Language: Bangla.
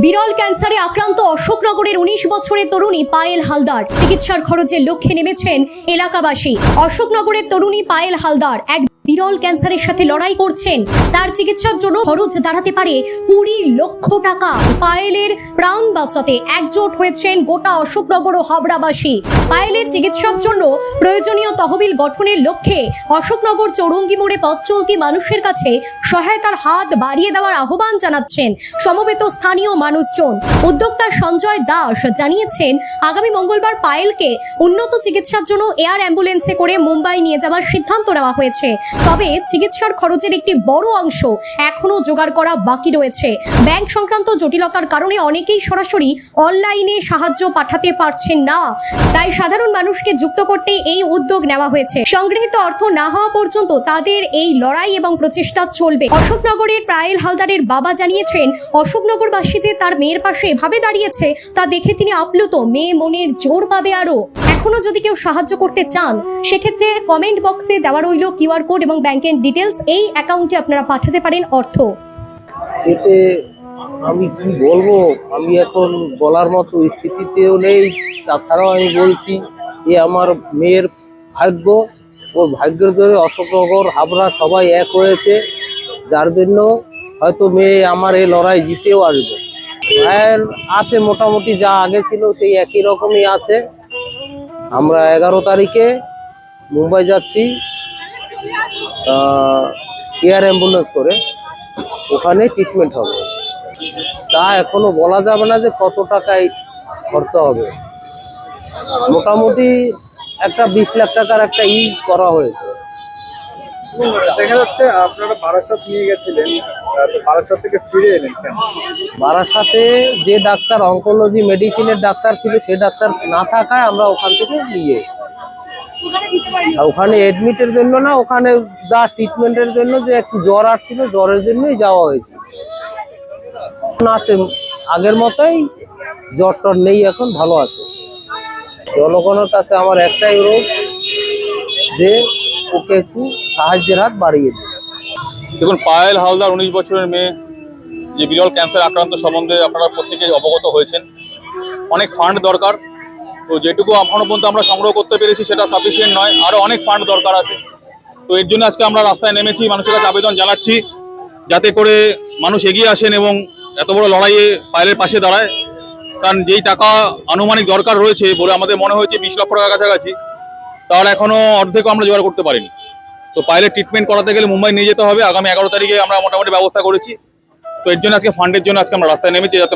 বিরল ক্যান্সারে আক্রান্ত অশোকনগরের ১৯ বছরের তরুণী পায়েল হালদার চিকিৎসার খরচের লক্ষ্যে নেমেছেন এলাকাবাসী। অশোকনগরের তরুণী পায়েল হালদার এক বিরল ক্যান্সারের সাথে লড়াই করছেন। তার চিকিৎসার জন্য খরচ দাঁড়াতে পারে ২০ লক্ষ টাকা। পায়েলের প্রাণ বাঁচাতে একজোট হয়েছেন গোটা অশোকনগর ও হাবড়াবাসী। পায়েলের চিকিৎসার জন্য প্রয়োজনীয় তহবিল গঠনের লক্ষ্যে অশোকনগর চৌরঙ্গি মোড়ে পথ চলতি মানুষের কাছে সহায়তার হাত বাড়িয়ে দেওয়ার আহ্বান জানাচ্ছেন সমবেত স্থানীয় মানুষজন। উদ্যোক্তা সঞ্জয় দাস জানিয়েছেন, আগামী মঙ্গলবার পায়েলকে উন্নত চিকিৎসার জন্য এয়ার অ্যাম্বুলেন্সে করে মুম্বাই নিয়ে যাওয়ার সিদ্ধান্ত নেওয়া হয়েছে। তবে চিকিৎসার খরচের একটি বড় অংশ এখনো জোগাড় করা বাকি রয়েছে। ব্যাংক সংক্রান্ত জটিলতার কারণে অনেকেই সরাসরি অনলাইনে সাহায্য পাঠাতে পারছেন না, তাই সাধারণ মানুষকে যুক্ত করতে এই উদ্যোগ নেওয়া হয়েছে। সংগৃহীত অর্থ না হওয়া পর্যন্ত তাদের এই লড়াই এবং প্রচেষ্টা চলবে। অশোকনগরের পায়েল হালদারের বাবা জানিয়েছেন, অশোকনগরবাসী যে তার মেয়ের পাশে এভাবে দাঁড়িয়েছে তা দেখে তিনি আপ্লুত। মেয়ে মনের জোর পাবে আরো। এখনো যদি কেউ সাহায্য করতে চান সেক্ষেত্রে কমেন্ট বক্সে দেওয়া রইল কিউআর কোড এবং ব্যাংকের ডিটেলস। এই অ্যাকাউন্টে আপনারা পাঠাতে পারেন অর্থ। এতে আমি কি বলবো, আমি এখন বলার মতো স্থিতিতেও নেই। তাছাড়াও আমি বলছি যে আমার মেয়ের ভাগ্য, ওর ভাগ্যের জন্য অশোকনগর হাবড়া সবাই এক হয়েছে, যার জন্য হয়তো মেয়ে আমার এই লড়াই জিতেও আসবে। ভাইয়ের আছে মোটামুটি যা আগে ছিল সেই একই রকমই আছে। আমরা 11 তারিখে মুম্বাই যাচ্ছি এয়ার অ্যাম্বুলেন্স করে, ওখানে ট্রিটমেন্ট হবে। তা এখনো বলা যাবে না যে কত টাকায় খরচা হবে। মোটামুটি একটা 20 লাখ টাকার একটা করা হয়েছে। দেখা যাচ্ছে আপনারা বারাসাত নিয়ে গেছিলেন, তো বারাসাত থেকে ফিরে এলেন কেন? বারাসাতে যে ডাক্তার অঙ্কোলজি মেডিসিনের ডাক্তার ছিল সে ডাক্তার না থাকায় আমরা ওখান থেকে নিয়ে এসেছি। ওখানে এডমিটের জন্য না, ওখানে জাস্ট ট্রিটমেন্টের জন্য, যে একটু জ্বর আসছিল, জ্বরের জন্যই যাওয়া হয়েছে। আছে আগের মতোই, জ্বর টর নেই, এখন ভালো আছে। জনগণের কাছে আমার একটাই অনুরোধ যে ওকে একটু সাহায্যের হাত বাড়িয়ে দিন। দেখুন, পায়েল হালদার 19 বছরের মেয়ে যে বিরল ক্যান্সার আক্রান্ত সম্বন্ধে আপনারা প্রত্যেকেই অবগত হয়েছেন। অনেক ফান্ড দরকার, তো যেটুকু এখনো পর্যন্ত আমরা সংগ্রহ করতে পেরেছি সেটা সাফিসিয়েন্ট নয়, আরও অনেক ফান্ড দরকার আছে। তো এর জন্য আজকে আমরা রাস্তায় নেমেছি, মানুষের কাছে আবেদন জানাচ্ছি যাতে করে মানুষ এগিয়ে আসেন এবং এত বড় লড়াইয়ে পায়েলের পাশে দাঁড়ায়। কারণ যেই টাকা আনুমানিক দরকার রয়েছে বলে আমাদের মনে হয়েছে 20 লক্ষ টাকার কাছাকাছি, তাহলে এখনো অর্ধেকও আমরা জোগাড় করতে পারিনি। তো পায়েলের ট্রিটমেন্ট করাতে গেলে মুম্বাই নিয়ে যেতে হবে। আগামী 11 তারিখে আমরা মোটামুটি ব্যবস্থা করেছি। তো এর জন্য আজকে ফান্ডের জন্য আজকে আমরা রাস্তায় নেমেছি, যাতে